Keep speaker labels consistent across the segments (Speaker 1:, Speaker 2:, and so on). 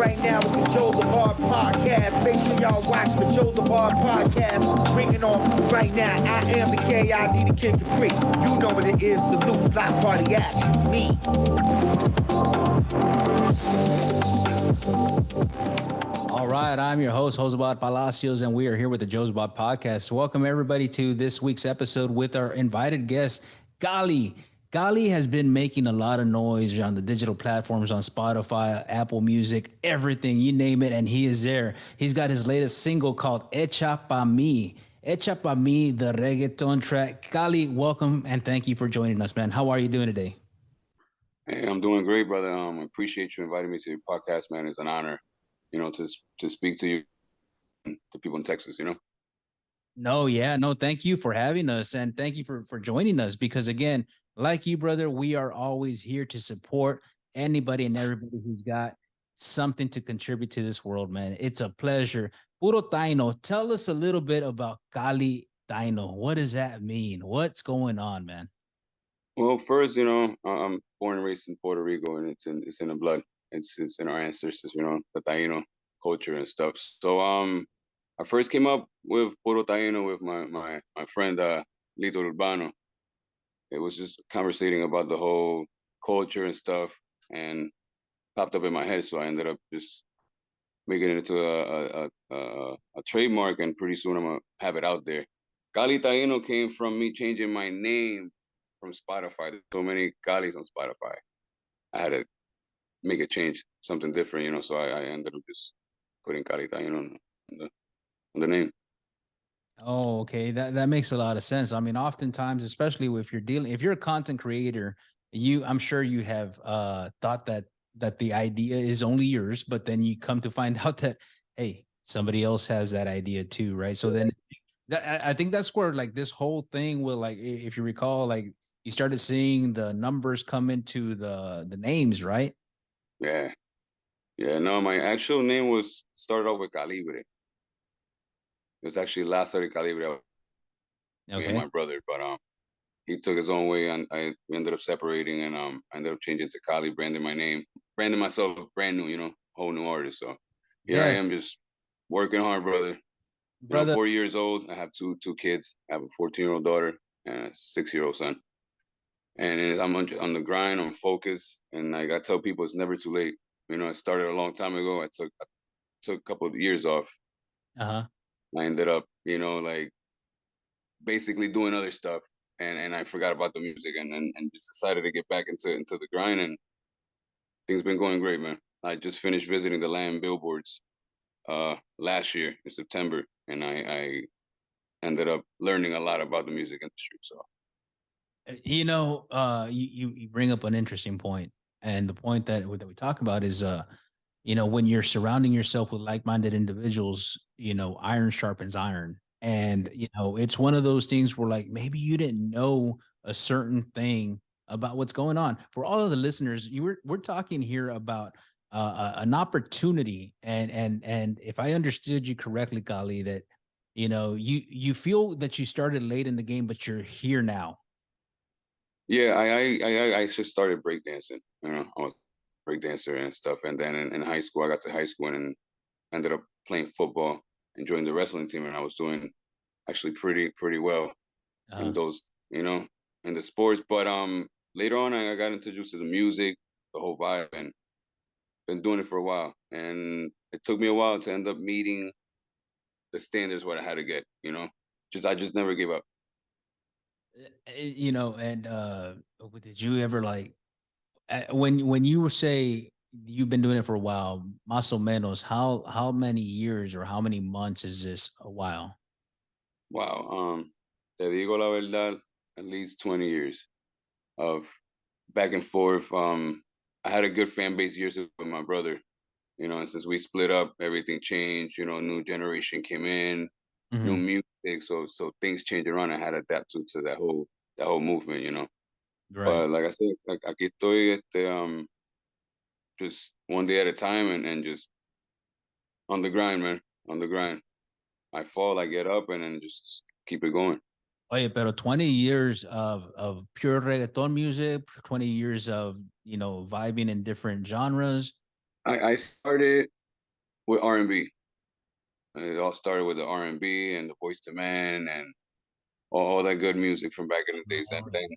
Speaker 1: right now is the Jozabad podcast. Make sure y'all watch the Jozabad podcast. Bringing on right now. I am the KID, the Kid Capri. You know what it is. Salute, block party action. Me.
Speaker 2: All right, I'm your host, Jozabad Palacios, and we are here with the Jozabad podcast. Welcome everybody to this week's episode with our invited guest, Kali. Kali has been making a lot of noise on the digital platforms, on Spotify, Apple Music, everything, you name it, and he is there. He's got his latest single called Hecha Pa Mi. Hecha Pa Mi, the reggaeton track. Kali, welcome, and thank you for joining us, man. How are you doing today?
Speaker 3: Hey, I'm doing great, brother. Appreciate you inviting me to your podcast, man. It's an honor, to speak to you, to people in Texas,
Speaker 2: No, thank you for having us, and thank you for joining us, because again, like you, brother, we are always here to support anybody and everybody who's got something to contribute to this world, man. It's a pleasure. Puro Taino, tell us a little bit about Kali Taino. What does that mean? What's going on, man?
Speaker 3: Well, first, I'm born and raised in Puerto Rico, and it's in the blood. It's in our ancestors, the Taino culture and stuff. So I first came up with Puro Taino with my friend Lito Urbano. It was just conversating about the whole culture and stuff, and popped up in my head. So I ended up just making it into a trademark, and pretty soon I'm gonna have it out there. Kali Taino came from me changing my name from Spotify. There's so many Kalis on Spotify. I had to make a change, something different, So I ended up just putting Kali Taino on the name.
Speaker 2: Oh, okay. That makes a lot of sense. I mean, oftentimes, especially if you're a content creator, I'm sure you have thought that the idea is only yours, but then you come to find out that, hey, somebody else has that idea too, right? So then I think that's where like this whole thing will, like, if you recall, like you started seeing the numbers come into the names, right?
Speaker 3: Yeah. No, my actual name started off with Calibre. It was actually Lázaro Calibre, me and my brother, but he took his own way, and we ended up separating, and I ended up changing to Kali, branding my name, branding myself brand new, whole new artist. So here I am, just working hard, brother. 4 years old. I have two kids. I have a 14-year-old daughter and a 6-year-old son. And I'm on the grind. I'm focused, and like I tell people, it's never too late. I started a long time ago. I took a couple of years off. I ended up, like basically doing other stuff, and I forgot about the music, and just decided to get back into the grind, and things been going great, man. I just finished visiting the Latin billboards last year in September, and I ended up learning a lot about the music industry. So
Speaker 2: you bring up an interesting point, and the point that we talk about is when you're surrounding yourself with like-minded individuals, iron sharpens iron. And, it's one of those things where, like, maybe you didn't know a certain thing about what's going on. For all of the listeners, we're talking here about an opportunity. And if I understood you correctly, Kali, that, you feel that you started late in the game, but you're here now.
Speaker 3: Yeah, I actually started breakdancing. I was a breakdancer and stuff. And then in high school, I got to high school and ended up playing football and joined the wrestling team. And I was doing actually pretty well in those, in the sports. But later on, I got introduced to the music, the whole vibe, and been doing it for a while. And it took me a while to end up meeting the standards what I had to get. I just never gave up.
Speaker 2: And did you ever, like, when you say you've been doing it for a while, más o menos, how many years or how many months is this a while?
Speaker 3: Wow. Te digo la verdad, at least 20 years of back and forth. I had a good fan base years with my brother, and since we split up, everything changed. New generation came in, new music, so things changed around. I had to adapt to that whole movement.
Speaker 2: Right.
Speaker 3: But like I said, like aquí estoy, just one day at a time, and just on the grind, man, on the grind. I fall, I get up, and then just keep it going.
Speaker 2: Oye, pero 20 years of pure reggaeton music, 20 years of, vibing in different genres.
Speaker 3: I started with R&B. It all started with the R&B and the Voice to Man and all that good music from back in the days. And then,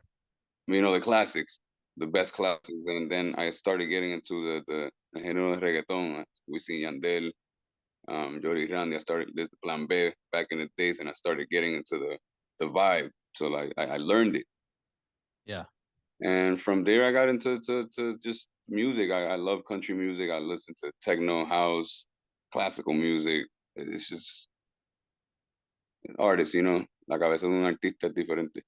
Speaker 3: the classics, the best classics. And then I started getting into the género de reggaeton. We see Yandel, Jody Randy. I started the Plan B back in the days, and I started getting into the vibe. So like I learned it.
Speaker 2: Yeah.
Speaker 3: And from there, I got into to just music. I love country music. I listen to techno, house, classical music. It's just artists, like a veces un artista es diferente.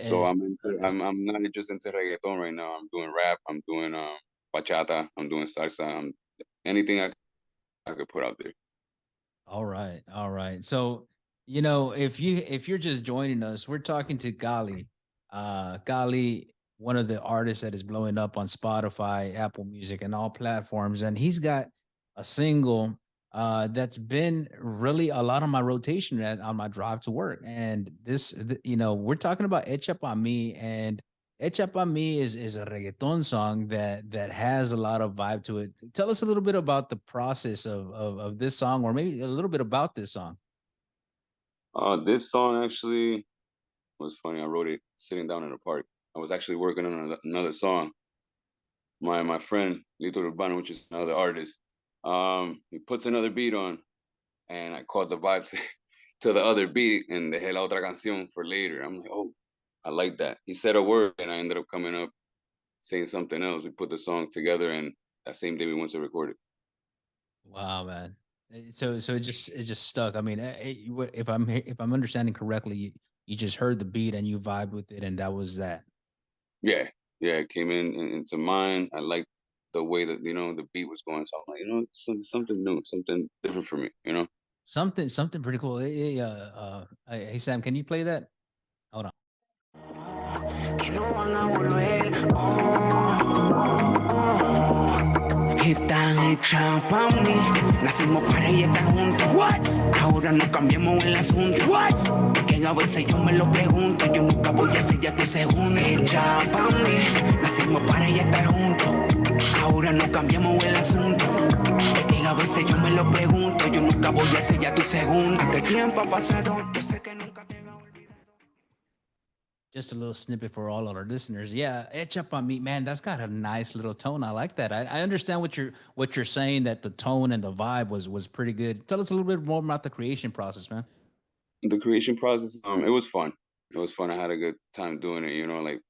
Speaker 3: So
Speaker 2: It's,
Speaker 3: I'm not just into reggaeton right now. I'm doing rap. I'm doing bachata. I'm doing salsa. Anything I could put out there.
Speaker 2: all right. All right. So, if you're just joining us, we're talking to Kali. Kali, one of the artists that is blowing up on Spotify, Apple Music, and all platforms. And he's got a single that's been really a lot on my rotation on my drive to work. And we're talking about Hecha Pa Mi, and Hecha Pa Mi is a reggaeton song that has a lot of vibe to it. Tell us a little bit about the process of this song, or maybe a little bit about this song.
Speaker 3: This song actually was funny. I wrote it sitting down in the park. I was actually working on another song. My friend Lito Urbano, which is another artist, he puts another beat on, and I caught the vibes to the other beat and dejé la otra canción for later. I'm like, oh, I like that. He said a word, and I ended up coming up saying something else. We put the song together, and that same day we went to record it.
Speaker 2: Wow, man. So it just stuck. I mean, if I'm understanding correctly, you just heard the beat and you vibed with it, and that was that.
Speaker 3: Yeah, yeah, it came into mine. I liked the way that the beat was going, so I'm like, something new, something different for me.
Speaker 2: Something pretty cool. Hey Sam, can you play that? Hold on.
Speaker 4: Que no van a volver. Están hechas pa' mí. Nacimos para y estar juntos. What? Ahora no cambiamos el asunto. What? Que a veces yo me lo pregunto. Yo nunca voy a ser ya tu segundo. Hecha pa' mí. Nacimos para y estar juntos. Ahora no cambiamos el asunto. Que a veces yo me lo pregunto. Yo nunca voy a ser ya tu segunda. Que el tiempo ha pasado. Yo sé que nunca te va a olvidar.
Speaker 2: Just a little snippet for all of our listeners. Yeah, Hecha Pa Mi, man, that's got a nice little tone. I like that. I understand what you're saying, that the tone and the vibe was pretty good. Tell us a little bit more about the creation process, man.
Speaker 3: The creation process, it was fun. It was fun. I had a good time doing it. Like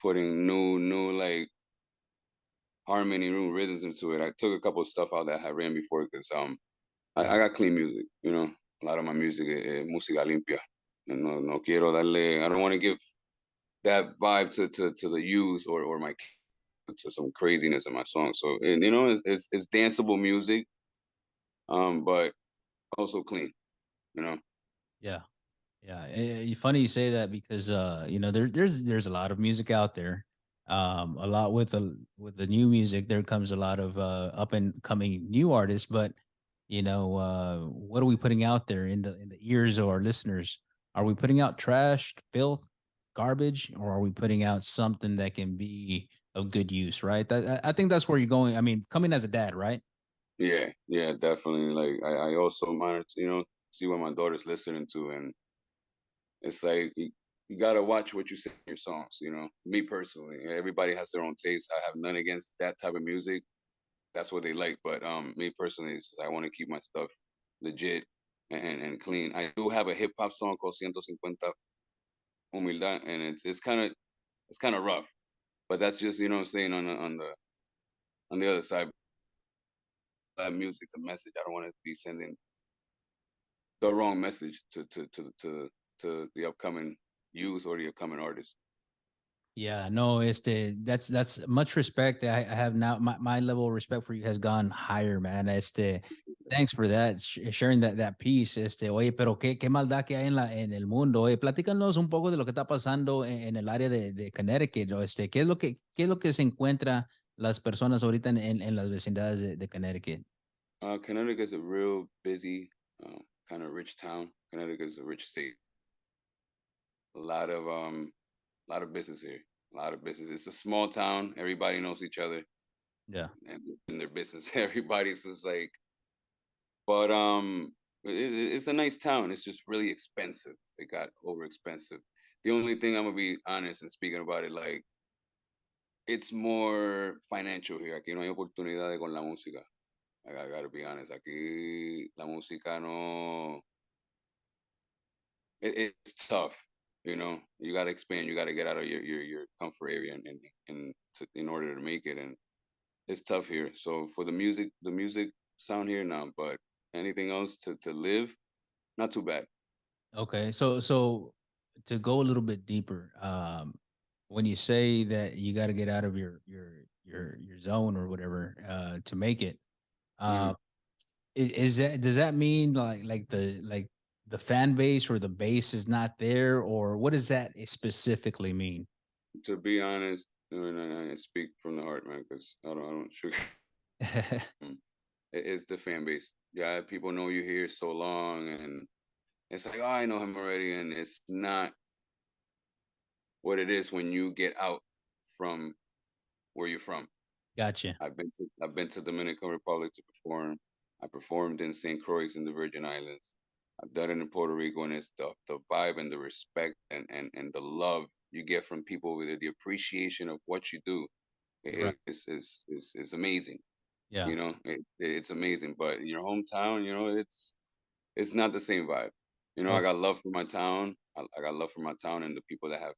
Speaker 3: putting new like harmony, new rhythms into it. I took a couple of stuff out that I had ran before because I got clean music. A lot of my music is música limpia. No quiero darle. I don't want to give that vibe to the youth or my kids, to some craziness in my song. So it's danceable music, but also clean. You know.
Speaker 2: Yeah. Yeah, funny you say that because there's a lot of music out there. A lot with the new music, there comes a lot of up and coming new artists. But what are we putting out there in the ears of our listeners? Are we putting out trash, filth, garbage, or are we putting out something that can be of good use? Right. I think that's where you're going. I mean, coming as a dad, right?
Speaker 3: Yeah, definitely. Like I also monitor, see what my daughter's listening to, and it's like you gotta watch what you say in your songs. Me personally, everybody has their own taste. I have none against that type of music. That's what they like. But me personally, it's just, I want to keep my stuff legit and clean. I do have a hip hop song called 150 Humildad, and it's kind of rough. But that's just what I'm saying on the other side. That music, the message. I don't want to be sending the wrong message to the upcoming youth or the upcoming artists.
Speaker 2: Yeah, no, that's much respect. I have now my level of respect for you has gone higher, man. Thanks for that, sharing that piece. Oye, pero qué maldad que hay en el mundo. Oye, platícanos un poco de lo que está pasando en el área de Connecticut, ¿no? ¿Qué es lo que se encuentra las personas ahorita en las vecindades de Connecticut?
Speaker 3: Connecticut is a real busy, kind of rich town. Connecticut is a rich state. A lot of business here. A lot of business. It's a small town. Everybody knows each other.
Speaker 2: Yeah.
Speaker 3: and in their business. Everybody's just like, but it's a nice town. It's just really expensive. It got over expensive. The only thing, I'm gonna be honest and speaking about it, like it's more financial here. Aquí no hay oportunidades con la música. I gotta be honest. Aquí la música no. It's tough. You know, you gotta expand. You gotta get out of your comfort area in order to make it. And it's tough here. So for the music sound here now, but anything else to live, not too bad.
Speaker 2: Okay. So to go a little bit deeper, when you say that you got to get out of your zone or whatever to make it,
Speaker 3: Mm-hmm.
Speaker 2: uh, is that, does that mean like the fan base or the base is not there, or what does that specifically mean?
Speaker 3: To be honest, and I speak from the heart, man, because I don't sugar. It's the fan base. Yeah, people know you here so long, and it's like, oh, I know him already, and it's not what it is when you get out from where you're from.
Speaker 2: Gotcha.
Speaker 3: I've been to Dominican Republic to perform. I performed in St. Croix in the Virgin Islands. I've done it in Puerto Rico, and it's the vibe and the respect and the love you get from people with the appreciation of what you do.
Speaker 2: Right.
Speaker 3: It's amazing.
Speaker 2: Yeah.
Speaker 3: You know, it's amazing. But in your hometown, you know, it's not the same vibe. You know, I
Speaker 2: Oh,
Speaker 3: got love for my town. I got love for my town and the people that have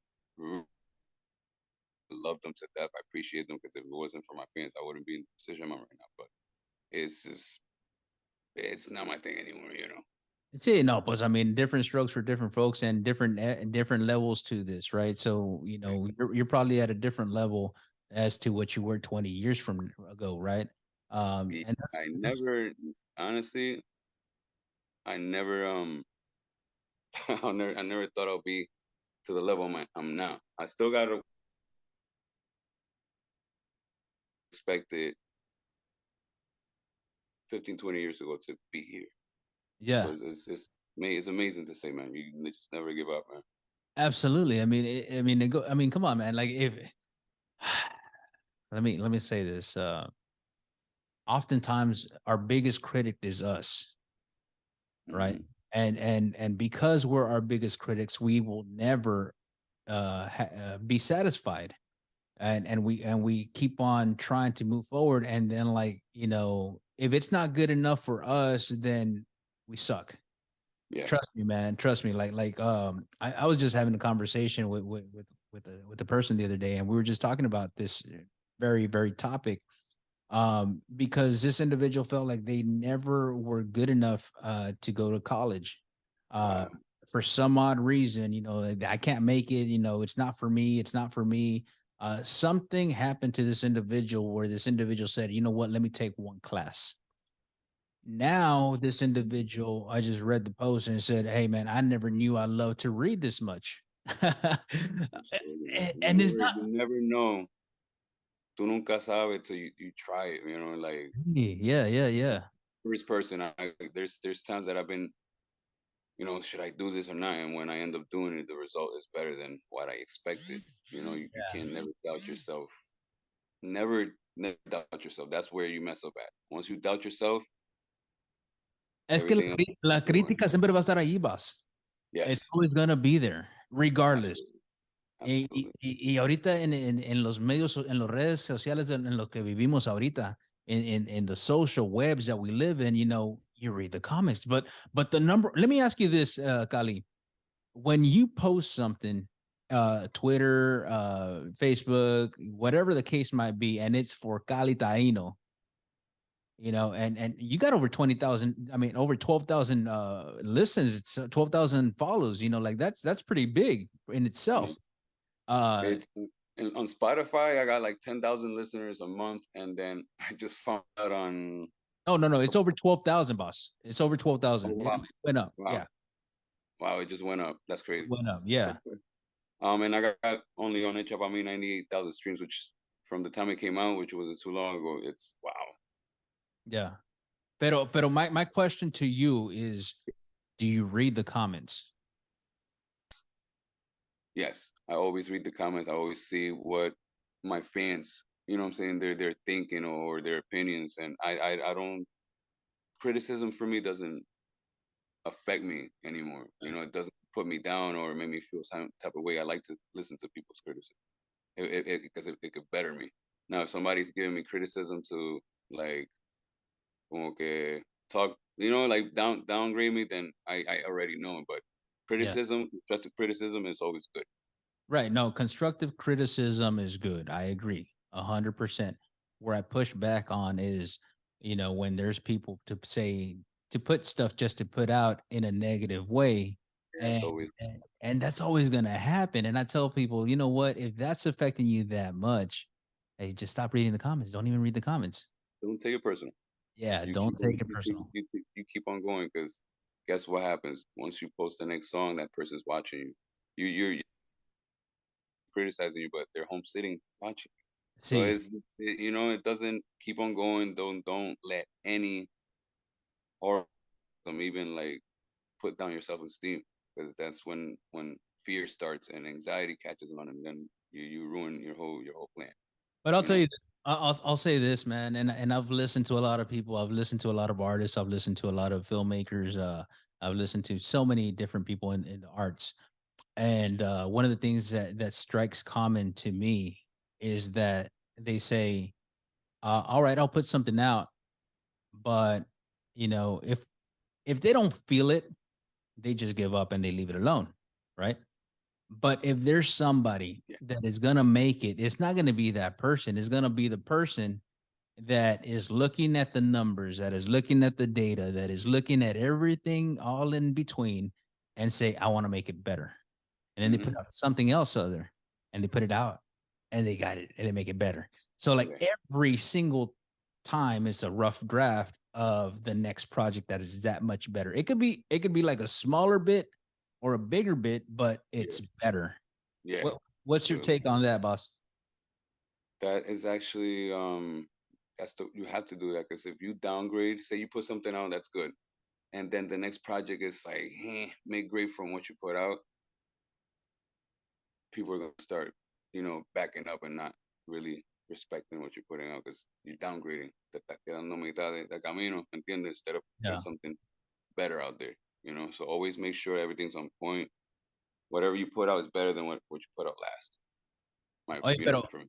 Speaker 3: loved them to death. I appreciate them because if it wasn't for my fans, I wouldn't be in the position I'm in right now. But it's just it's not my thing anymore, you know.
Speaker 2: it's it. No, but I mean, different strokes for different folks and different levels to this, right? So you're probably at a different level as to what you were 20 years from ago, right?
Speaker 3: Yeah,
Speaker 2: And
Speaker 3: I
Speaker 2: that's
Speaker 3: never honestly, I never I never thought I'll be to the level I'm now. I still gotta expect it 15, 20 years ago to be here. So
Speaker 2: yeah,
Speaker 3: it's amazing to say, man. You just never give up, man.
Speaker 2: absolutely. I mean, I mean, I mean, come on, man. Like if let me say this. Oftentimes, our biggest critic is us, right?
Speaker 3: Hmm.
Speaker 2: And because we're our biggest critics, we will never be satisfied, and we keep on trying to move forward, and then like if it's not good enough for us, then we suck.
Speaker 3: Yeah.
Speaker 2: Trust me, man. Trust me. I was just having a conversation with the person the other day, and we were just talking about this very very topic. Because this individual felt like they never were good enough to go to college. Uh,
Speaker 3: Wow.
Speaker 2: for some odd reason, like, I can't make it. It's not for me. It's not for me. Something happened to this individual where this individual said, "You know what? Let me take one class." Now this individual, I just read the post and it said, "Hey man, I never knew I loved to read this much."
Speaker 3: Absolutely, man. You
Speaker 2: And it's
Speaker 3: never
Speaker 2: not
Speaker 3: you never know. Tú nunca sabes till you try it. You know, like
Speaker 2: me. Yeah, yeah, yeah.
Speaker 3: first person. There's times that I've been, should I do this or not? And when I end up doing it, the result is better than what I expected. You know, you can't never doubt yourself. Never doubt yourself. That's where you mess up at. Once you doubt yourself,
Speaker 2: Es que
Speaker 3: everything else
Speaker 2: la
Speaker 3: is going.
Speaker 2: crítica siempre va a estar ahí, Bas. It's
Speaker 3: Yes,
Speaker 2: always gonna be there, regardless.
Speaker 3: absolutely,
Speaker 2: Y,
Speaker 3: absolutely.
Speaker 2: y ahorita en los medios, en las redes sociales en lo que vivimos ahorita, in the social webs that we live in, you read the comments. But the number, let me ask you this, Kali. When you post something, Twitter, Facebook, whatever the case might be, and it's for Kali Taino, and you got over 20,000, I mean, over 12,000 listens, it's 12,000 follows, like that's pretty big in itself.
Speaker 3: It's on Spotify. I got like 10,000 listeners a month, and then I just found out on.
Speaker 2: Oh, no, it's over 12,000, boss. It's over
Speaker 3: Oh
Speaker 2: 12,000. It
Speaker 3: wow,
Speaker 2: went up.
Speaker 3: wow,
Speaker 2: Yeah.
Speaker 3: wow! It just went up. That's
Speaker 2: It
Speaker 3: crazy.
Speaker 2: went up. Yeah.
Speaker 3: And I got only on Hecha Pa Mi 98,000 streams, which from the time it came out, which wasn't too long ago. It's wow.
Speaker 2: Yeah. Pero my question to you is, do you read the comments?
Speaker 3: Yes, I always read the comments. I always see what my fans you know what I'm saying, their thinking or their opinions. And I don't, criticism for me doesn't affect me anymore. You know, it doesn't put me down or make me feel some type of way. I like to listen to people's criticism because it could better me. Now, if somebody's giving me criticism to like, como que talk, you know, like downgrade me, then I already know. But
Speaker 2: Yeah.
Speaker 3: criticism, constructive criticism is always good.
Speaker 2: Right. No, constructive criticism is good. I agree 100%. Where I push back on is, when there's people to say, to put stuff just to put out in a negative way.
Speaker 3: Yeah, it's
Speaker 2: And,
Speaker 3: always
Speaker 2: and that's always going to happen. And I tell people, you know what, if that's affecting you that much, hey, just stop reading the comments. Don't even read the comments.
Speaker 3: don't take it personal.
Speaker 2: Yeah.
Speaker 3: You
Speaker 2: Don't
Speaker 3: keep on
Speaker 2: take it personal.
Speaker 3: you keep on going because guess what happens once you post the next song, that person's watching you. You're criticizing you, but they're home sitting watching. So
Speaker 2: See,
Speaker 3: it doesn't keep on going. Don't let any or even like put down your self esteem because that's when fear starts and anxiety catches on, and then you ruin your whole plan.
Speaker 2: but I'll
Speaker 3: You
Speaker 2: tell
Speaker 3: know.
Speaker 2: you this. I'll say this, man, and I've listened to a lot of people. I've listened to a lot of artists. I've listened to a lot of filmmakers. I've listened to so many different people in the arts. And one of the things that strikes common to me is that they say, "All right, I'll put something out, but if they don't feel it, they just give up and they leave it alone, right?" But if there's somebody
Speaker 3: Yeah.
Speaker 2: that is gonna make it, it's not gonna be that person. It's gonna be the person that is looking at the numbers, that is looking at the data, that is looking at everything all in between, and say, "I want to make it better." And then they put
Speaker 3: Hmm.
Speaker 2: out something else other, and they put it out, and they got it, and they make it better. So like
Speaker 3: Yeah.
Speaker 2: every single time, it's a rough draft of the next project that is that much better. It could be like a smaller bit or a bigger bit, but
Speaker 3: Yeah.
Speaker 2: it's better.
Speaker 3: Yeah.
Speaker 2: What's your
Speaker 3: Absolutely.
Speaker 2: take on that, boss?
Speaker 3: That is actually you have to do that because if you downgrade, say you put something out that's good, and then the next project is like mid grade from what you put out, people are gonna start, backing up and not really respecting what you're putting out because you're downgrading. Te estás quedando a mitad de camino, ¿entiendes? Instead of putting
Speaker 2: Yeah.
Speaker 3: something better out there, So always make sure everything's on point. Whatever you put out is better than what you put out last.
Speaker 2: Oye,
Speaker 3: For me.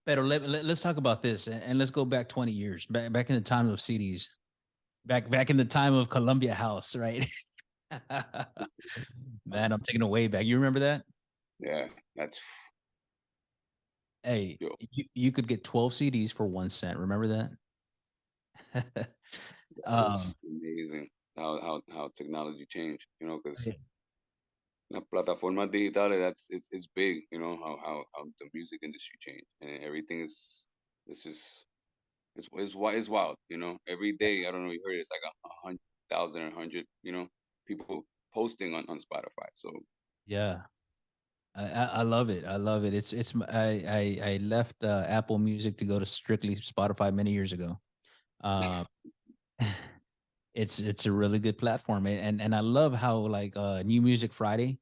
Speaker 2: pero let's talk about this, and let's go back 20 years, back in the time of CDs, back in the time of Columbia House, right? Man, I'm taking it way back. You remember that?
Speaker 3: Yeah, that's
Speaker 2: Hey,
Speaker 3: yo,
Speaker 2: you could get 12 CDs for 1 cent. Remember that?
Speaker 3: that
Speaker 2: um,
Speaker 3: is amazing how technology changed, because
Speaker 2: yeah,
Speaker 3: las plataformas digitales, it's big, how the music industry changed and everything is this is it's wild, every day, I don't know if you heard it, it's like 100,000 or 100, people posting on Spotify. So
Speaker 2: yeah. I love it. I love it. I left Apple Music to go to strictly Spotify many years ago. Um, it's a really good platform, and I love how like New Music Friday,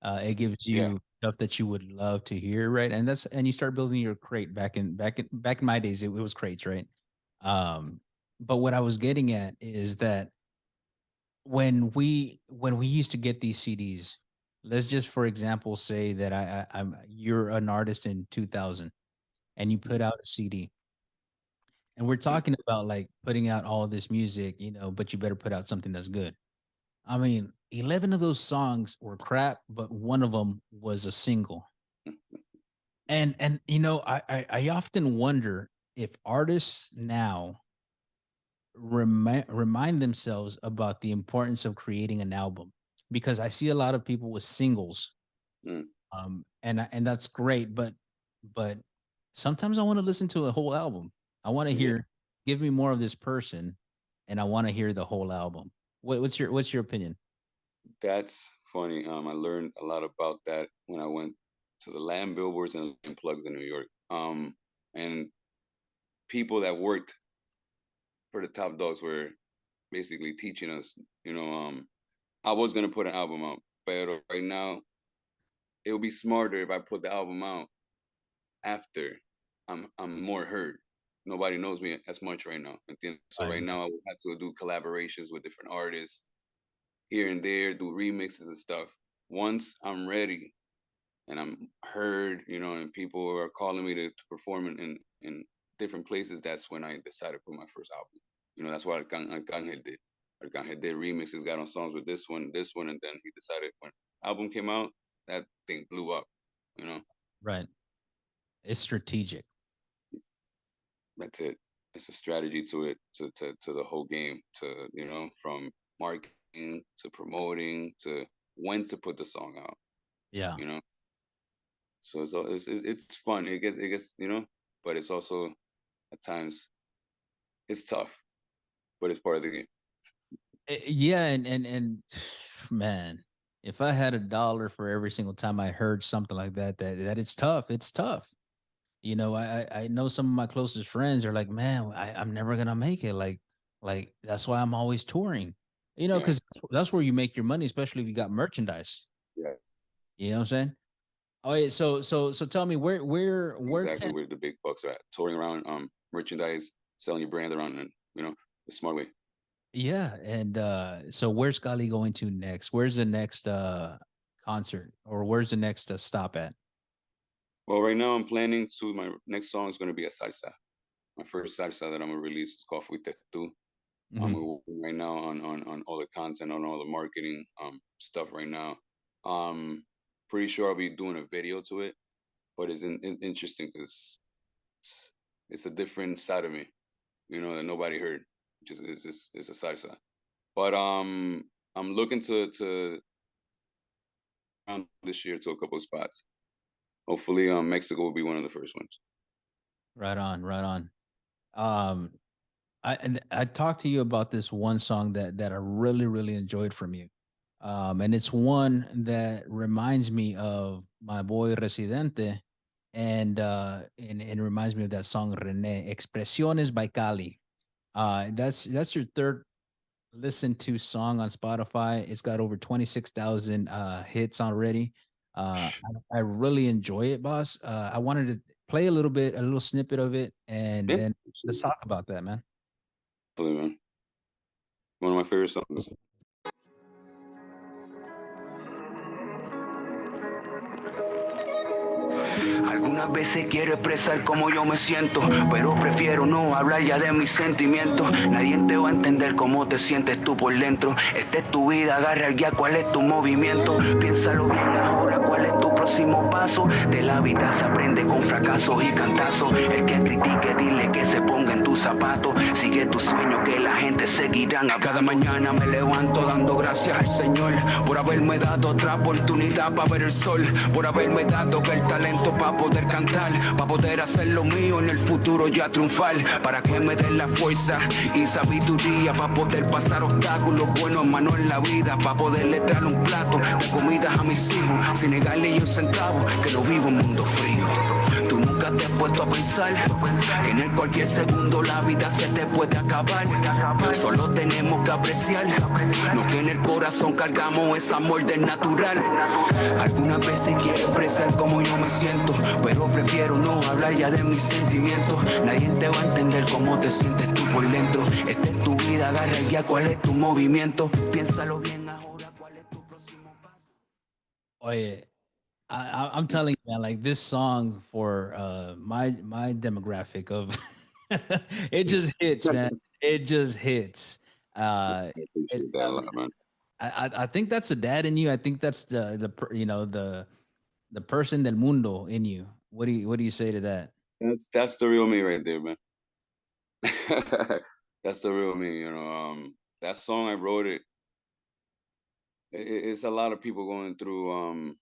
Speaker 2: it gives
Speaker 3: yeah,
Speaker 2: you stuff that you would love to hear, right? And you start building your crate back in my days. It was crates, right? But what I was getting at is that when we used to get these CDs, let's just for example say that I'm you're an artist in 2000 and you put
Speaker 3: mhm,
Speaker 2: out a CD, and we're talking about like putting out all this music, but you better put out something that's good. I mean, 11 of those songs were crap, but one of them was a single. And I often wonder if artists now remind themselves about the importance of creating an album, because I see a lot of people with singles,
Speaker 3: mm,
Speaker 2: and that's great, but sometimes I want to listen to a whole album. I want to
Speaker 3: yeah,
Speaker 2: hear, give me more of this person, and I want to hear the whole album. What's your opinion?
Speaker 3: that's funny. I learned a lot about that when I went to the Latin billboards and Latin plugs in New York. And people that worked for the top dogs were basically teaching us, I was gonna put an album out, but right now it would be smarter if I put the album out after. I'm more heard. Nobody knows me as much right now. So right now I would have to do collaborations with different artists here and there, do remixes and stuff. Once I'm ready and I'm heard, and people are calling me to perform in different places, that's when I decided to put my first album. That's what Arcangel did. Arcangel did remixes, got on songs with this one, and then he decided when album came out, that thing blew up.
Speaker 2: Right. It's strategic.
Speaker 3: That's it. It's a strategy to it, to the whole game, to from marketing to promoting to when to put the song out.
Speaker 2: Yeah.
Speaker 3: So it's fun. It gets but it's also at times it's tough, but it's part of the game.
Speaker 2: Yeah, and man, if I had $1 for every single time I heard something like that it's tough. It's tough. I know some of my closest friends are like, man, I'm never gonna make it. Like that's why I'm always touring. Because that's where you make your money, especially if you got merchandise.
Speaker 3: Yeah.
Speaker 2: You know what I'm saying? Oh yeah. So tell me where
Speaker 3: exactly where the big bucks are at. Touring around, merchandise, selling your brand around, and the smart way.
Speaker 2: Yeah, and so where's Kali going to next? Where's the next concert, or where's the next stop at?
Speaker 3: Well, right now I'm planning to my next song is going to be a salsa. My first salsa that I'm gonna release is called Fuiste Tu. I'm working right now on all the content, on all the marketing stuff right now. Pretty sure I'll be doing a video to it, but it's interesting because it's a different side of me, that nobody heard, which is a salsa. But I'm looking to this year to a couple of spots. Hopefully, Mexico will be one of the first ones.
Speaker 2: Right on, right on. I talked to you about this one song that I really enjoyed from you, and it's one that reminds me of my boy Residente, and it reminds me of that song Rene Expresiones by Kali. That's your third listened to song on Spotify. It's got over 26,000 hits already. I really enjoy it, boss. I wanted to play a little snippet of it, and then let's talk about that, man.
Speaker 3: Absolutely, man. One of my favorite songs.
Speaker 4: Algunas veces quiero expresar cómo yo me siento, pero prefiero no hablar ya de mis sentimientos. Nadie te va a entender cómo te sientes tú por dentro. Esta es tu vida, agarra ya cuál es tu movimiento. Piénsalo bien ahora, cuál es tu próximo paso. De la vida se aprende con fracasos y cantazos. El que critique, dile que se ponga en tus zapatos. Sigue tu sueño que la gente seguirá. Cada mañana me levanto dando gracias al Señor por haberme dado otra oportunidad para ver el sol, por haberme dado el talento para poder cantar, para poder hacer lo mío en el futuro ya triunfar, para que me den la fuerza y sabiduría para poder pasar obstáculos buenos, hermano, en la vida, para poderle traer un plato de comida a mis hijos, sin negarle ni un centavo, que no vivo en mundo frío. Tú nunca te has puesto a pensar que en cualquier segundo la vida se te puede acabar. Solo tenemos que apreciar lo que en el corazón cargamos, es amor del natural. Algunas veces quiero expresar cómo yo me siento, pero prefiero no hablar ya de mis sentimientos. Nadie te va a entender cómo te sientes tú por dentro. Esta es tu vida, agarra ya cuál es tu movimiento. Piénsalo bien ahora, cuál es tu próximo paso.
Speaker 2: Oye, I'm telling you, man, like this song for my demographic of it just hits, man. It just hits.
Speaker 3: I appreciate that a lot, man.
Speaker 2: I think that's the dad in you. I think that's the person del mundo in you. What do you say to that?
Speaker 3: That's the real me right there, man. That's the real me, that song I wrote it's a lot of people going through a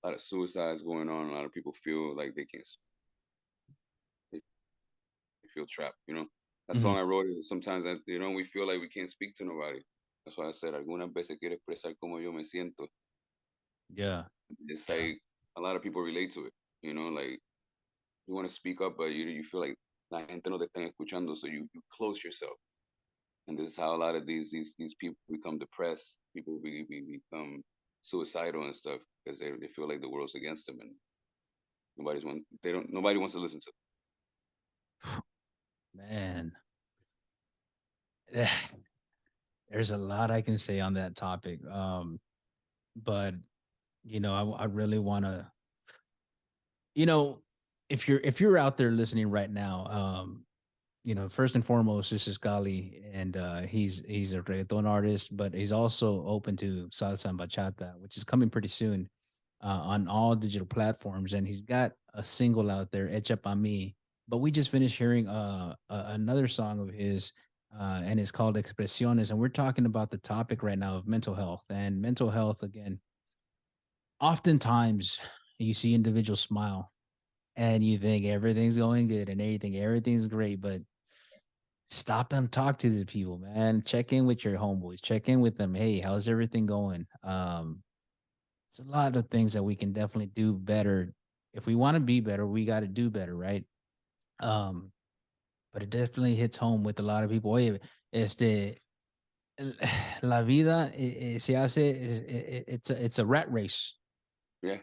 Speaker 3: lot of suicides going on. A lot of people feel like they can't, they feel trapped, That song I wrote it sometimes that we feel like we can't speak to nobody. That's why I said algunas veces quiero expresar como yo me siento.
Speaker 2: Yeah.
Speaker 3: It's like a lot of people relate to it, like you want to speak up, but you feel like la gente no te están escuchando, so you close yourself. And this is how a lot of these people become depressed. People become suicidal and stuff because they feel like the world's against them. And Nobody wants to listen to.
Speaker 2: Man, there's a lot I can say on that topic. But I really want to, you know, if you're out there listening right now, first and foremost, this is Kali, and he's a reggaeton artist, but he's also open to salsa and bachata, which is coming pretty soon on all digital platforms. And he's got a single out there, Hecha Pa Mi. But we just finished hearing another song of his, and it's called Expresiones. And we're talking about the topic right now of mental health. And mental health, again, oftentimes you see individuals smile and you think everything's going good and everything's great, but stop and talk to the people, man. Check in with your homeboys. Check in with them. Hey, how's everything going? It's a lot of things that we can definitely do better. If we want to be better, we got to do better, right? Um, but it definitely hits home with a lot of people. Oye, la vida se hace, it's a rat race.
Speaker 3: Yeah.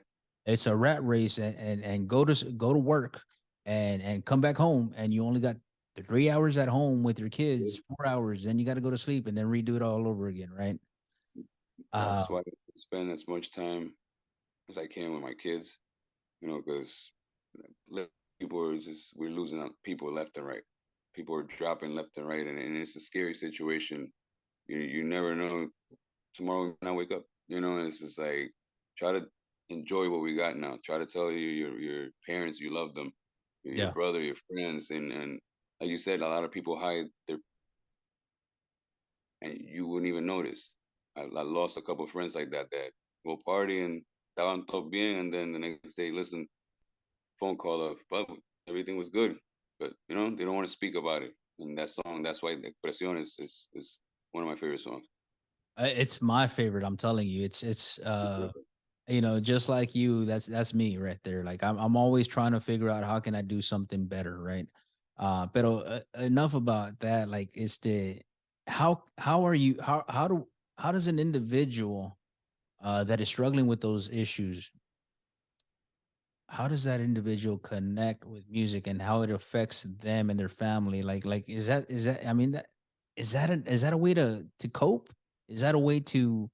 Speaker 2: It's a rat race, and go to work and come back home, and you only got 3 hours at home with your kids, 4 hours, then you got to go to sleep and then redo it all over again, right?
Speaker 3: That's why I spend as much time as I can with my kids, because we're losing people left and right. People are dropping left and right, and it's a scary situation. You never know tomorrow when I wake up, and it's just like, try to enjoy what we got now. Try to tell your parents you love them, your brother, your friends, and like you said, a lot of people hide their, and you wouldn't even notice. I lost a couple of friends like that will party and estaban todo bien, and then the next day, listen, phone call of, but everything was good, but they don't want to speak about it. And that song, that's why Expresión is one of my favorite songs.
Speaker 2: It's my favorite. I'm telling you, it's just like you. That's me right there. Like I'm always trying to figure out how can I do something better, right? But enough about that. Like, how are you? How does an individual that is struggling with those issues, how does that individual connect with music and how it affects them and their family? Like is that I mean that is that a way to cope? Is that a way to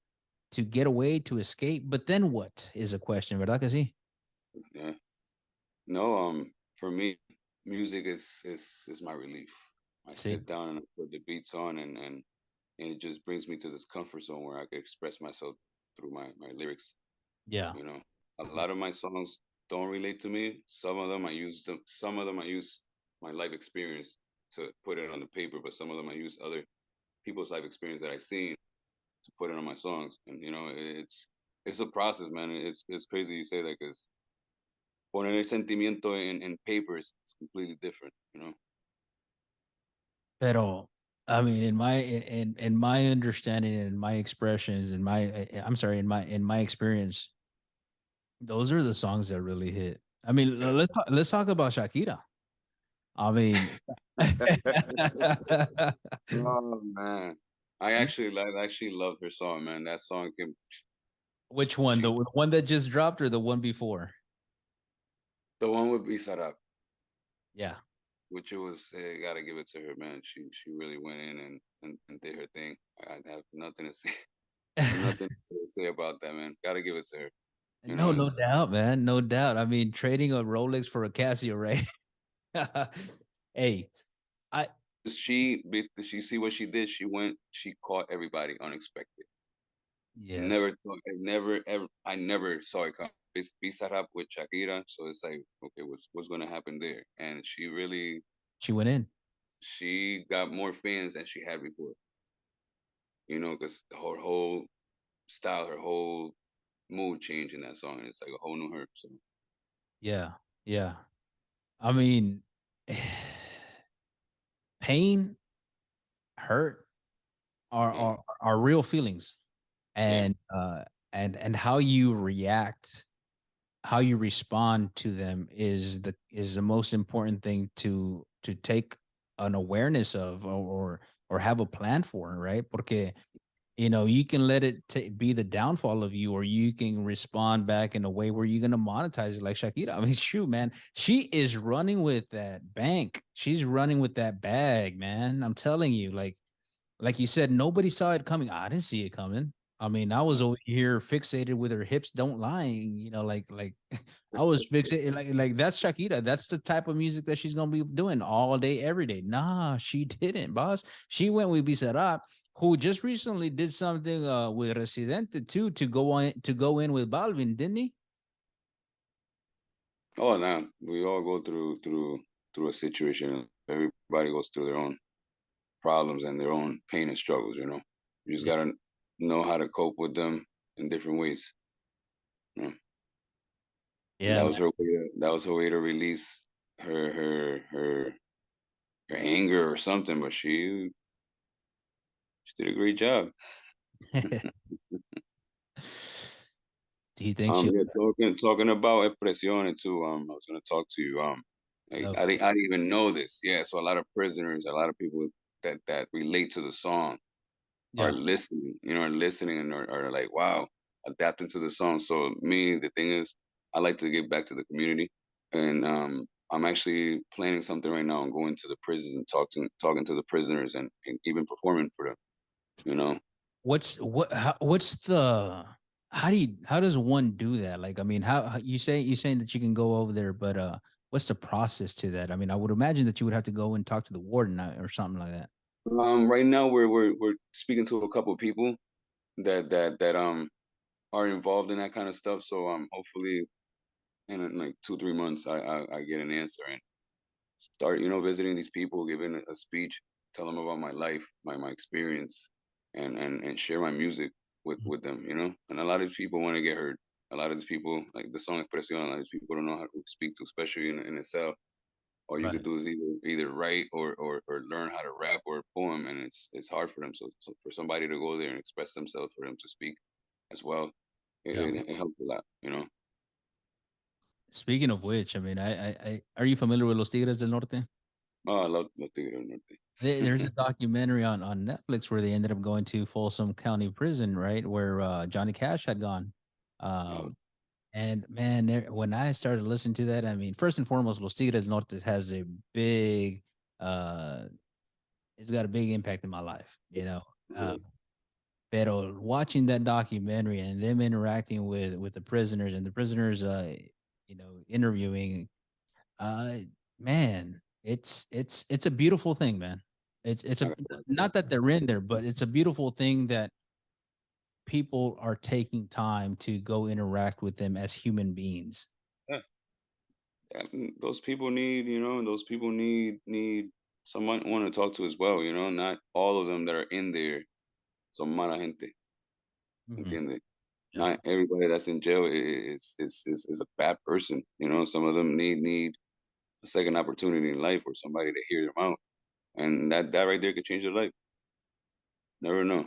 Speaker 2: get away, to escape? But then what is a question, verdad que sí?
Speaker 3: Yeah. No, for me, music is my relief. I sit down and I put the beats on, and it just brings me to this comfort zone where I can express myself through my lyrics.
Speaker 2: Yeah.
Speaker 3: A lot of my songs don't relate to me. Some of them I use my life experience to put it on the paper, but some of them I use other people's life experience that I've seen to put it on my songs. And it's a process, man. It's crazy you say that, because poner el sentimiento in paper is completely different.
Speaker 2: Pero I mean, in my understanding and my expressions and I'm sorry, in my experience, those are the songs that really hit. I mean, let's talk about Shakira. I mean,
Speaker 3: oh man, I actually love her song, man. That song can.
Speaker 2: Which one? The one that just dropped or the one before?
Speaker 3: The one with Bizarrap.
Speaker 2: Yeah.
Speaker 3: Which it was, gotta give it to her, man. She really went in and did her thing. I have nothing to say. Nothing to say about that, man. Gotta give it to her.
Speaker 2: No doubt, man. No doubt. I mean, trading a Rolex for a Casio, right? Hey,
Speaker 3: she see what she did. She caught everybody unexpected.
Speaker 2: Yes.
Speaker 3: I never saw it come. Bizarrap with Shakira, so it's like, okay, what's gonna happen there? And she
Speaker 2: went in.
Speaker 3: She got more fans than she had before. Because her whole style, her whole mood changed in that song, and it's like a whole new her. So
Speaker 2: yeah. I mean, pain, hurt are real feelings, and and how you react, how you respond to them is the most important thing to take an awareness of, or have a plan for, right? Porque You can let it be the downfall of you, or you can respond back in a way where you're going to monetize it like Shakira. I mean, shoot, man, she is running with that bank. She's running with that bag, man. I'm telling you, like you said, nobody saw it coming. I didn't see it coming. I mean, I was over here fixated with her hips don't lying, like I was fixated like that's Shakira. That's the type of music that she's gonna be doing all day, every day. Nah, she didn't, boss. She went with Bizarrap, who just recently did something with Residente too to go in with Balvin, didn't he?
Speaker 3: Oh, no, we all go through a situation. Everybody goes through their own problems and their own pain and struggles. You just
Speaker 2: Yeah,
Speaker 3: gotta know how to cope with them in different ways. You know? And
Speaker 2: yeah, man.
Speaker 3: that was her way to release her anger or something. But she did a great job.
Speaker 2: Do you think she?
Speaker 3: Yeah, talking about expresión too. I was gonna talk to you. I didn't even know this. Yeah, so a lot of prisoners, a lot of people that relate to the song are
Speaker 2: Yeah.
Speaker 3: listening. Are listening and are like, wow, adapting to the song. So me, the thing is, I like to give back to the community, and I'm actually planning something right now. I'm going to the prisons and talking to the prisoners and even performing for them. You know,
Speaker 2: What's the how does one do that? Like, I mean, you saying that you can go over there, but what's the process to that? I mean, I would imagine that you would have to go and talk to the warden or something like that.
Speaker 3: right now we're speaking to a couple of people that are involved in that kind of stuff. So hopefully in like 2 3 months I get an answer and start visiting these people, giving a speech, tell them about my life, my experience, and share my music with them. And a lot of these people want to get heard. A lot of these people like the song Expresión. A lot of these people don't know how to speak to, especially in the South. All you could
Speaker 2: Right.
Speaker 3: do is either write or learn how to rap or a poem, and it's hard for them. So for somebody to go there and express themselves, for them to speak as well,
Speaker 2: Yeah.
Speaker 3: it helps a lot.
Speaker 2: Speaking of which, I mean, are you familiar with Los Tigres del Norte?
Speaker 3: Oh, I love Tigre del
Speaker 2: There's a
Speaker 3: Norte.
Speaker 2: documentary on Netflix where they ended up going to Folsom County Prison, right, where Johnny Cash had gone.
Speaker 3: Oh,
Speaker 2: Um, and man, when I started listening to that, I mean, first and foremost, Los Tigres del Norte has a big, uh, it's got a big impact in my life,
Speaker 3: yeah.
Speaker 2: Pero watching that documentary and them interacting with the prisoners and the prisoners, interviewing, uh, man, it's a beautiful thing, man. It's
Speaker 3: I
Speaker 2: a
Speaker 3: got that.
Speaker 2: not that they're in there, but it's a beautiful thing that people are taking time to go interact with them as human beings.
Speaker 3: Yeah. Those people those people need someone want to talk to as well. Not all of them that are in there son mala gente,
Speaker 2: Mhm.
Speaker 3: entiende?
Speaker 2: Yeah,
Speaker 3: Not everybody that's in jail is a bad person. Some of them need a second opportunity in life or somebody to hear them out, and that right there could change their life. Never know.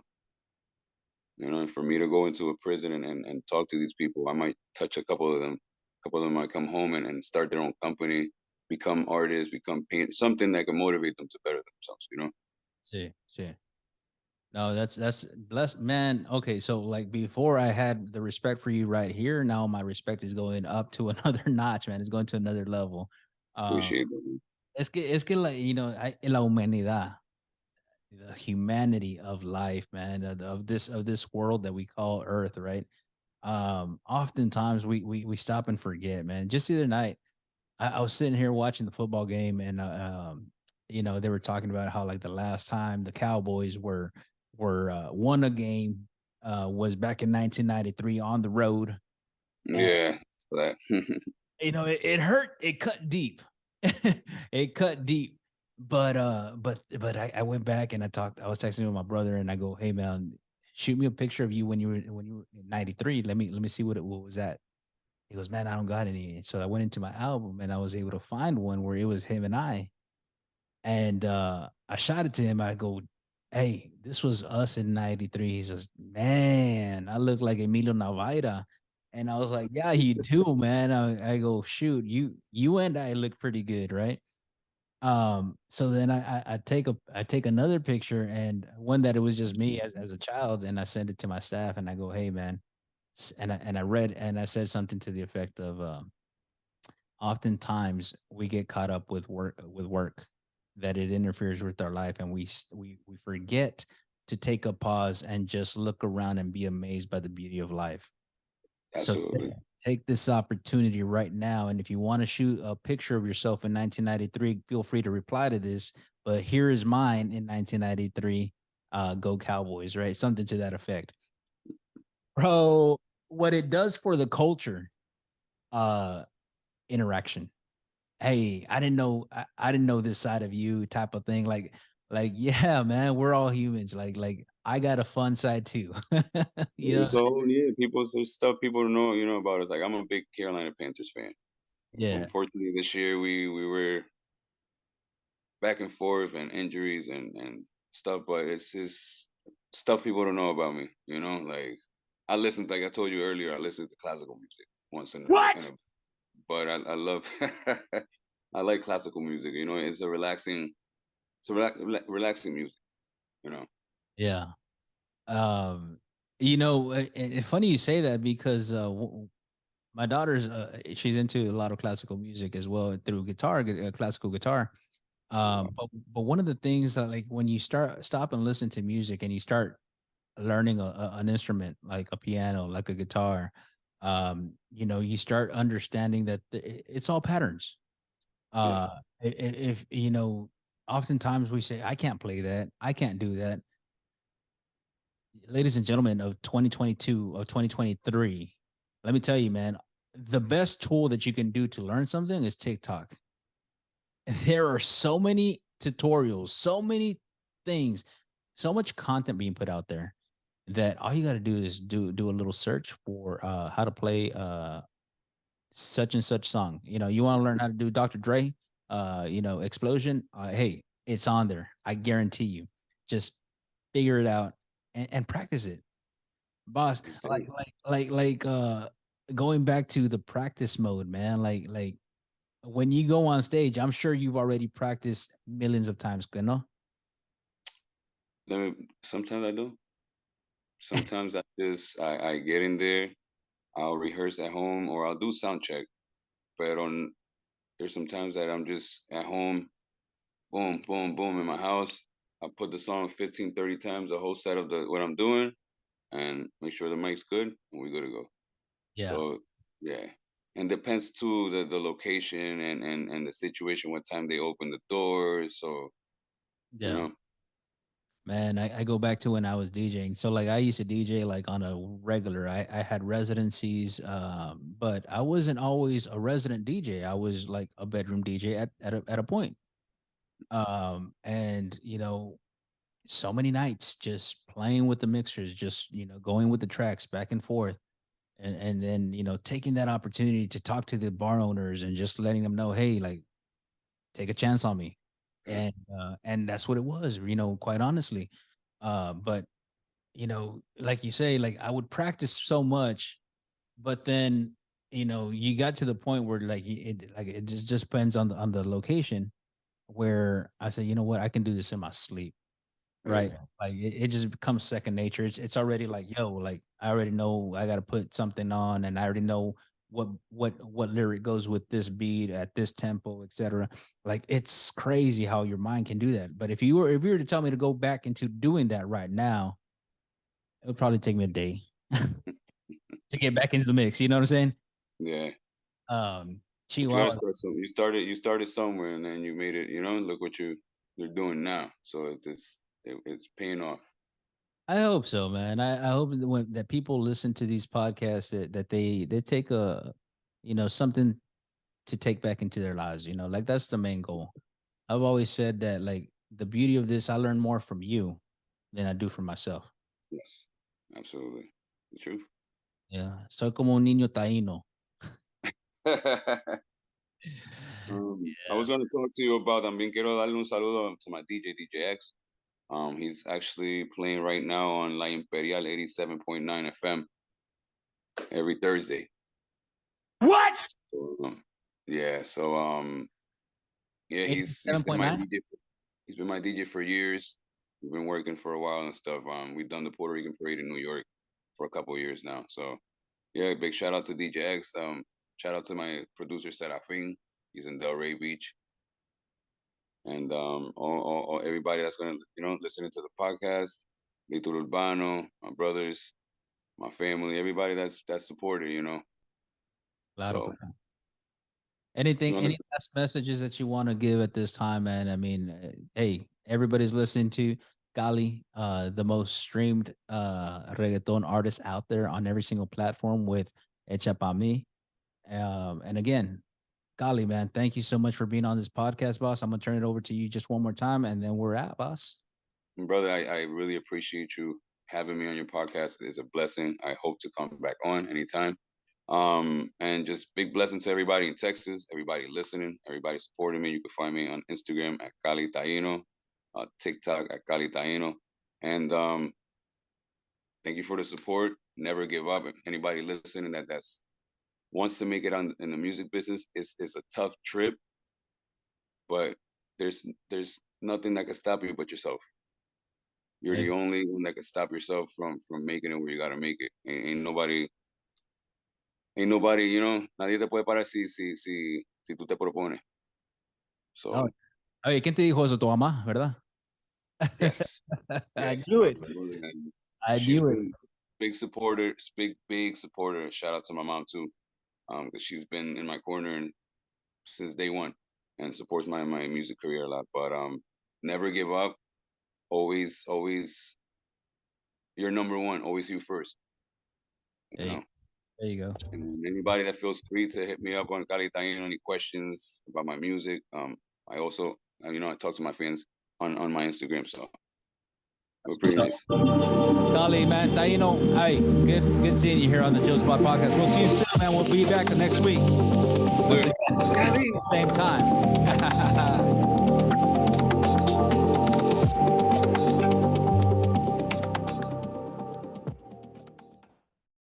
Speaker 3: And for me to go into a prison and talk to these people, I might touch a couple of them. A couple of them might come home and start their own company, become artists, become paint, something that can motivate them to better themselves.
Speaker 2: see. No, that's blessed, man. Okay, so like before, I had the respect for you right here. Now my respect is going up to another notch, man. It's going to another level. Um,
Speaker 3: Appreciate that.
Speaker 2: es que like la humanidad, the humanity of life, man, of this world that we call Earth, right? Oftentimes we stop and forget, man. Just the other night, I was sitting here watching the football game, and they were talking about how like the last time the Cowboys were won a game was back in 1993 on the road, and
Speaker 3: Yeah, so that.
Speaker 2: it hurt. It cut deep. It cut deep. But I went back and I was texting with my brother, and I go, hey man, shoot me a picture of you when you were in 93. Let me see what was that. He goes, man, I don't got any. So I went into my album and I was able to find one where it was him and I. And I shot it to him. I go, hey, this was us in 93. He says, man, I look like Emilio Navaira. And I was like, yeah, you do, man. I go, shoot, you and I look pretty good, right? So then I take another picture, and one that it was just me as a child, and I send it to my staff, and I go, hey man, and I read, and I said something to the effect of, oftentimes we get caught up with work that it interferes with our life, and we forget to take a pause and just look around and be amazed by the beauty of life. So
Speaker 3: Absolutely.
Speaker 2: take this opportunity right now. And if you want to shoot a picture of yourself in 1993, feel free to reply to this. But here is mine in 1993. Go Cowboys, right? Something to that effect. Bro, what it does for the culture, uh, interaction. Hey, I didn't know this side of you, type of thing. Like, yeah, man, we're all humans. Like I got a fun side too. you know?
Speaker 3: So yeah, there's stuff people don't know, about us. Like I'm a big Carolina Panthers fan.
Speaker 2: Yeah.
Speaker 3: Unfortunately, this year we were back and forth and injuries and stuff, but it's just stuff people don't know about me. Like I listen, like I told you earlier, I listen to classical music once in a but I love I like classical music. It's a relaxing music. You know.
Speaker 2: Yeah. Um, funny you say that because my daughter's she's into a lot of classical music as well through classical guitar. But one of the things that, like, when you stop and listen to music and you start learning an instrument like a piano, like a guitar, you start understanding that it's all patterns.
Speaker 3: Yeah.
Speaker 2: If oftentimes we say, I can't play that, I can't do that. Ladies and gentlemen of 2022, of 2023, let me tell you, man, the best tool that you can do to learn something is TikTok. There are so many tutorials, so many things, so much content being put out there that all you got to do is do a little search for how to play such and such song. You want to learn how to do Dr. Dre, Explosion. Hey, it's on there. I guarantee you. Just figure it out and practice it, boss. Going back to the practice mode, man. Like when you go on stage, I'm sure you've already practiced millions of times, no?
Speaker 3: Sometimes I do. Sometimes I get in there, I'll rehearse at home or I'll do sound check. But there's some times that I'm just at home, boom, boom, boom in my house. I put the song 15, 30 times, the whole set of what I'm doing, and make sure the mic's good, and we're good to go.
Speaker 2: Yeah.
Speaker 3: So yeah. And depends too the location and the situation, what time they open the doors. So, you
Speaker 2: Yeah.
Speaker 3: know.
Speaker 2: Man, I go back to when I was DJing. So like I used to DJ like on a regular. I had residencies, but I wasn't always a resident DJ. I was like a bedroom DJ at a point. And so many nights just playing with the mixers, just going with the tracks back and forth, and then taking that opportunity to talk to the bar owners and just letting them know, hey, like, take a chance on me.
Speaker 3: Yeah.
Speaker 2: And that's what it was, quite honestly. But like you say, like I would practice so much, but then you got to the point where it just depends on the location, where I say, you know what, I can do this in my sleep. Right.
Speaker 3: Yeah.
Speaker 2: Like it just becomes second nature. It's already like, yo, like I already know I gotta put something on, and I already know what lyric goes with this beat at this tempo, etc. Like it's crazy how your mind can do that. But if you were to tell me to go back into doing that right now, it would probably take me a day to get back into the mix. You know what I'm saying?
Speaker 3: Yeah.
Speaker 2: Um
Speaker 3: But you gotta
Speaker 2: Chihuahua.
Speaker 3: start some. You started somewhere, and then you made it. Look what you're doing now. So it's paying off.
Speaker 2: I hope so, man. I hope that people listen to these podcasts, that they take something to take back into their lives. Like that's the main goal. I've always said that, like, the beauty of this, I learn more from you than I do from myself.
Speaker 3: Yes, absolutely, the truth.
Speaker 2: Yeah. Soy como un niño taíno.
Speaker 3: I was going to talk to you about. También quiero darle un saludo to my DJ X. He's actually playing right now on La Imperial 87.9 FM every Thursday.
Speaker 1: What?
Speaker 3: So, yeah. So Yeah, he's been my DJ. He's been my DJ for years. We've been working for a while and stuff. We've done the Puerto Rican parade in New York for a couple of years now. So yeah, big shout out to DJ X. Shout out to my producer Serafin. He's in Delray Beach. And all everybody that's gonna listening to the podcast, Lito Urbano, my brothers, my family, everybody that's supported,
Speaker 2: Claro.
Speaker 3: So,
Speaker 2: any last messages that you want to give at this time, man? I mean, hey, everybody's listening to Kali, the most streamed reggaeton artist out there on every single platform with Hecha Pa Mi. And again, Kali, man, thank you so much for being on this podcast, boss. I'm gonna turn it over to you just one more time, and then we're out, boss.
Speaker 3: Brother, I really appreciate you having me on your podcast. It's a blessing. I hope to come back on anytime. And just big blessing to everybody in Texas, everybody listening, everybody supporting me. You can find me on Instagram at Kali Taino, TikTok at Kali Taino. And thank you for the support. Never give up. If anybody listening that's wants to make it in the music business, it's a tough trip, but there's nothing that can stop you but yourself. You're the only one that can stop yourself from making it where you gotta make it. Ain't nobody, nadie te puede parar si tú te propones. So,
Speaker 2: oye, ¿quién te dijo eso? Tu mamá, ¿verdad?
Speaker 3: Yes.
Speaker 2: I knew it. I knew it.
Speaker 3: Big supporter, big supporter. Shout out to my mom too. Because she's been in my corner since day one and supports my music career a lot. But never give up. Always, you're number one. Always you first.
Speaker 2: There you go.
Speaker 3: And anybody that feels free to hit me up on Kali Taino, any questions about my music. I also, I talk to my fans on my Instagram. So we're pretty nice.
Speaker 2: Kali, man, Taino, hey, good seeing you here on the Jozabad podcast. We'll see you soon, man. We'll be back next week. Same time.